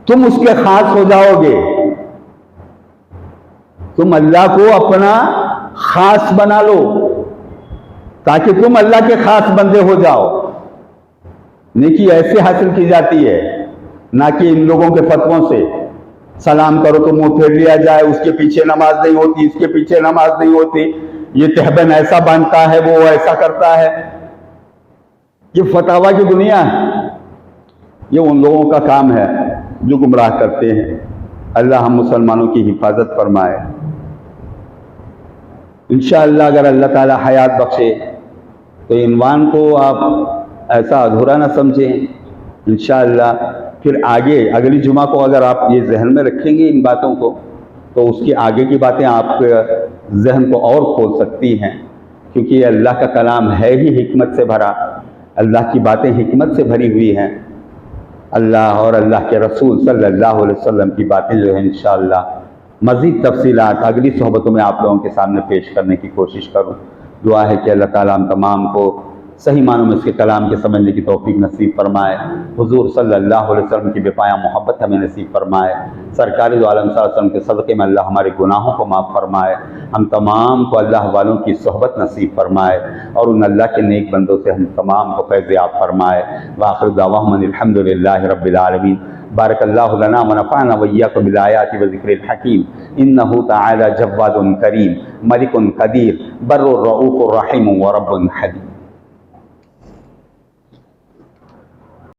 तुम उसके खास हो जाओगे। तुम अल्लाह को अपना खास बना लो ताकि तुम अल्लाह के खास बंदे हो जाओ। नेकी ऐसे हासिल की जाती है, ना कि इन लोगों के फतवों से। सलाम करो तो मुंह फेर लिया जाए, उसके पीछे नमाज नहीं होती, इसके पीछे नमाज नहीं होती, ये तहबन ऐसा बांधता है, वो ऐसा करता है। ये फतावा की दुनिया है। ये उन लोगों का काम है जो गुमराह करते हैं। अल्लाह हम मुसलमानों की हिफाजत फरमाए। इंशाअल्लाह अगर अल्लाह ताला हयात बख्शे तो इन्वान को आप ऐसा अधूरा ना समझें। इंशाअल्लाह फिर आगे अगली जुमा को अगर आप ये जहन में रखेंगे इन बातों को, तो उसकी आगे की बातें आपके जहन को और खोल सकती हैं, क्योंकि ये अल्लाह का कलाम है ही हिकमत से भरा। अल्लाह की बातें हिकमत से भरी हुई हैं। अल्लाह और अल्लाह के रसूल सल्लल्लाहु अलैहि वसल्लम की बातें जो है इंशाअल्लाह मज़ीद तफसीलात अगली सोहबतों में आप लोगों के सामने पेश करने की कोशिश करूँ। दुआ है कि अल्लाह ताला हम तमाम को सही मानों में इसके कलाम के समझने की तौफीक नसीब फरमाए। हुजूर सल्लल्लाहु अलैहि वसल्लम की बेपाया मोहब्बत हमें नसीब फरमाए। सरकार दो आलम सल्लल्लाहु अलैहि वसल्लम के सदक़े में अल्लाह हमारे गुनाहों को माफ़ फरमाए। हम तमाम को अल्लाह वालों की सोहबत नसीब फरमाए और उन अल्लाह के नेक बंदों से हम तमाम को फैज़ याब फरमाए। व आखिर दावाहुम अल्हम्दुलिल्लाहि रब्बिल आलमीन। बारकल्लाहु लना व नफ़अना व इय्याकुम बिल आयाति व ज़िक्रिल हकीम। इन्नहु तआला जव्वादुन करीम मलिकुन क़दीर बर्रुर रऊफ़ुर रहीम व रब्बुन हलीम।